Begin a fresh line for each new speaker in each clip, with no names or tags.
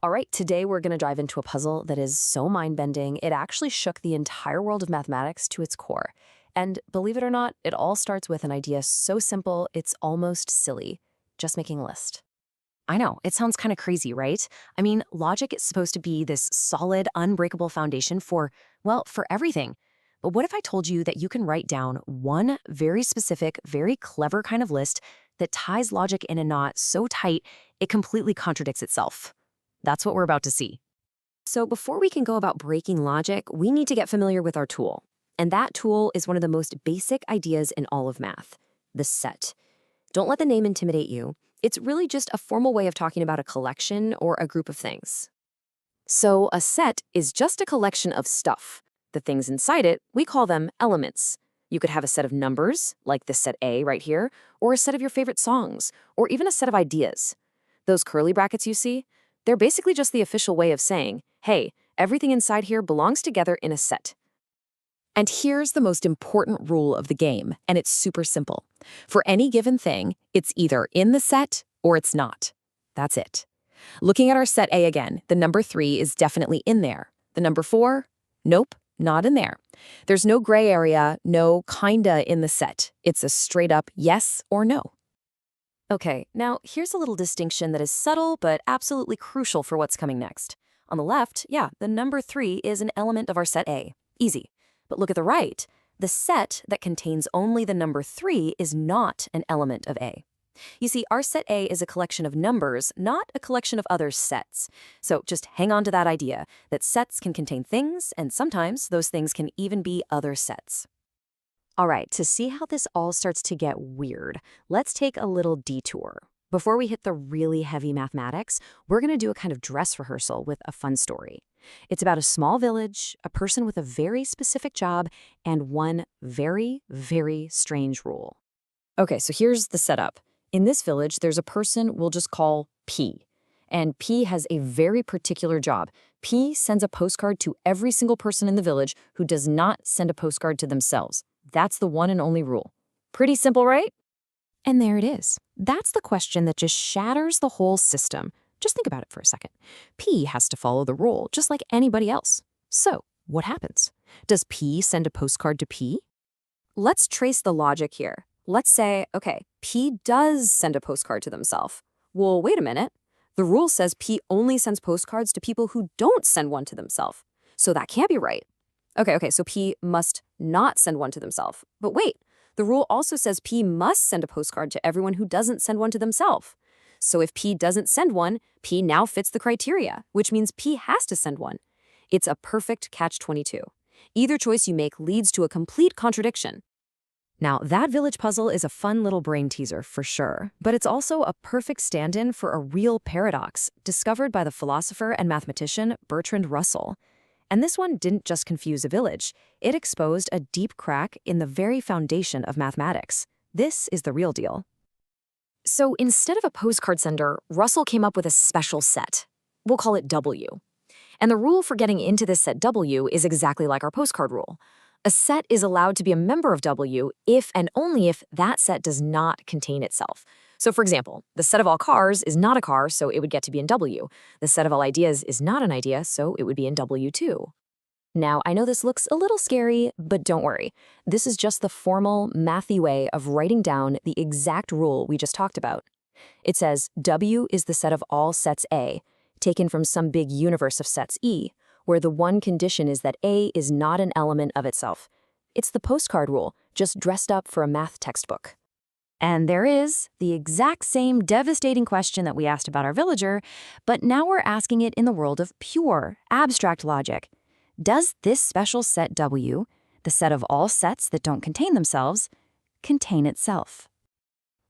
All right, today we're going to dive into a puzzle that is so mind-bending, it actually shook the entire world of mathematics to its core. And believe it or not, it all starts with an idea so simple, it's almost silly. Just making a list. I know, it sounds kind of crazy, right? I mean, logic is supposed to be this solid, unbreakable foundation for, well, for everything. But what if I told you that you can write down one very specific, very clever kind of list that ties logic in a knot so tight it completely contradicts itself? That's what we're about to see. So before we can go about breaking logic, we need to get familiar with our tool. And that tool is one of the most basic ideas in all of math, the set. Don't let the name intimidate you. It's really just a formal way of talking about a collection or a group of things. So a set is just a collection of stuff. The things inside it, we call them elements. You could have a set of numbers, like this set A right here, or a set of your favorite songs, or even a set of ideas. Those curly brackets you see? They're basically just the official way of saying, hey, everything inside here belongs together in a set. And here's the most important rule of the game, and it's super simple. For any given thing, it's either in the set or it's not. That's it. Looking at our set A again, the number 3 is definitely in there. The number 4? Nope, not in there. There's no gray area, no kinda in the set. It's a straight up yes or no. Okay, now here's a little distinction that is subtle but absolutely crucial for what's coming next. On the left, yeah, the number 3 is an element of our set A. Easy. But look at the right. The set that contains only the number 3 is not an element of A. You see, our set A is a collection of numbers, not a collection of other sets. So just hang on to that idea that sets can contain things, and sometimes those things can even be other sets. All right, to see how this all starts to get weird, let's take a little detour. Before we hit the really heavy mathematics, we're going to do a kind of dress rehearsal with a fun story. It's about a small village, a person with a very specific job, and one very, very strange rule. Okay, so here's the setup. In this village, there's a person we'll just call P. And P has a very particular job. P sends a postcard to every single person in the village who does not send a postcard to themselves. That's the one and only rule. Pretty simple, right? And there it is. That's the question that just shatters the whole system. Just think about it for a second. P has to follow the rule, just like anybody else. So, what happens? Does P send a postcard to P? Let's trace the logic here. Let's say, okay, P does send a postcard to themselves. Well, wait a minute. The rule says P only sends postcards to people who don't send one to themselves. So that can't be right. Okay, so P must not send one to themselves. But wait, the rule also says P must send a postcard to everyone who doesn't send one to themselves. So if P doesn't send one, P now fits the criteria, which means P has to send one. It's a perfect catch-22. Either choice you make leads to a complete contradiction. Now, that village puzzle is a fun little brain teaser for sure, but it's also a perfect stand-in for a real paradox discovered by the philosopher and mathematician Bertrand Russell. And this one didn't just confuse a village, it exposed a deep crack in the very foundation of mathematics. This is the real deal. So instead of a postcard sender, Russell came up with a special set. We'll call it W. And the rule for getting into this set W is exactly like our postcard rule. A set is allowed to be a member of W if and only if that set does not contain itself. So for example, the set of all cars is not a car, so it would get to be in W. The set of all ideas is not an idea, so it would be in W too. Now, I know this looks a little scary, but don't worry. This is just the formal, mathy way of writing down the exact rule we just talked about. It says W is the set of all sets A, taken from some big universe of sets E, where the one condition is that A is not an element of itself. It's the postcard rule, just dressed up for a math textbook. And there is the exact same devastating question that we asked about our villager, but now we're asking it in the world of pure, abstract logic. Does this special set W, the set of all sets that don't contain themselves, contain itself?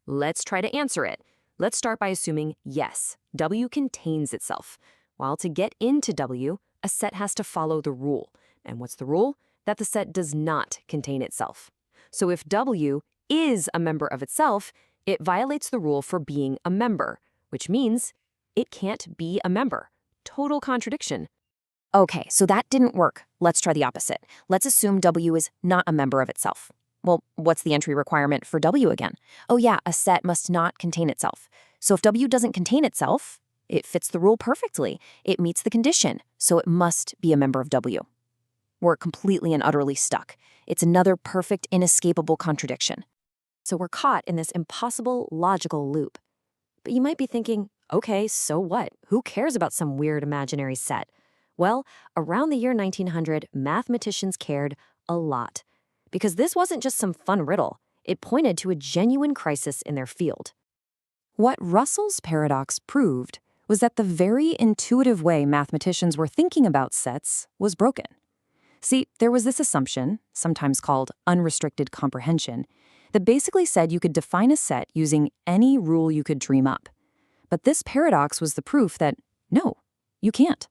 Let's try to answer it. Let's start by assuming yes, W contains itself. While to get into W, a set has to follow the rule. And what's the rule? That the set does not contain itself. So if W is a member of itself, it violates the rule for being a member, which means it can't be a member. Total contradiction. Okay, so that didn't work. Let's try the opposite. Let's assume W is not a member of itself. Well, what's the entry requirement for W again? Oh yeah, a set must not contain itself. So if W doesn't contain itself, It fits the rule perfectly. It meets the condition, so it must be a member of W. We're completely and utterly stuck. It's another perfect, inescapable contradiction. So we're caught in this impossible logical loop. But you might be thinking, okay, so what? Who cares about some weird imaginary set? Well, around the year 1900, mathematicians cared a lot. Because this wasn't just some fun riddle. It pointed to a genuine crisis in their field. What Russell's paradox proved was that the very intuitive way mathematicians were thinking about sets was broken. See, there was this assumption, sometimes called unrestricted comprehension, that basically said you could define a set using any rule you could dream up. But this paradox was the proof that, no, you can't.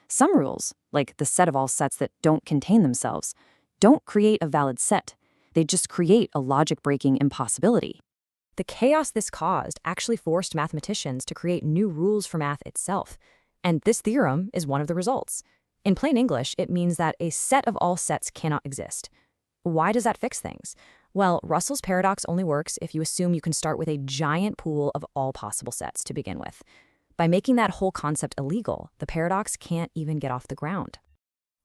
Some rules, like the set of all sets that don't contain themselves, don't create a valid set. They just create a logic-breaking impossibility. The chaos this caused actually forced mathematicians to create new rules for math itself. And this theorem is one of the results. In plain English, it means that a set of all sets cannot exist. Why does that fix things? Well, Russell's paradox only works if you assume you can start with a giant pool of all possible sets to begin with. By making that whole concept illegal, the paradox can't even get off the ground.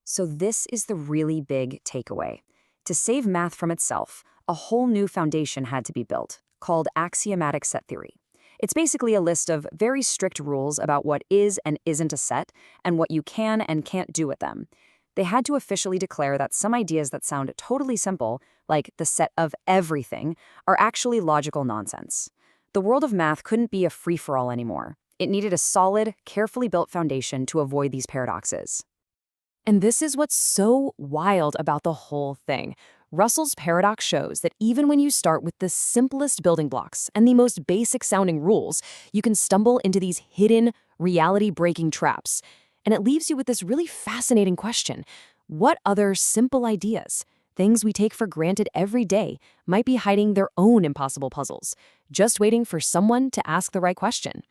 So this is the really big takeaway. To save math from itself, a whole new foundation had to be built, called axiomatic set theory. It's basically a list of very strict rules about what is and isn't a set and what you can and can't do with them. They had to officially declare that some ideas that sound totally simple, like the set of everything, are actually logical nonsense. The world of math couldn't be a free-for-all anymore. It needed a solid, carefully built foundation to avoid these paradoxes. And this is what's so wild about the whole thing. Russell's paradox shows that even when you start with the simplest building blocks and the most basic-sounding rules, you can stumble into these hidden, reality-breaking traps. And it leaves you with this really fascinating question. What other simple ideas, things we take for granted every day, might be hiding their own impossible puzzles, just waiting for someone to ask the right question?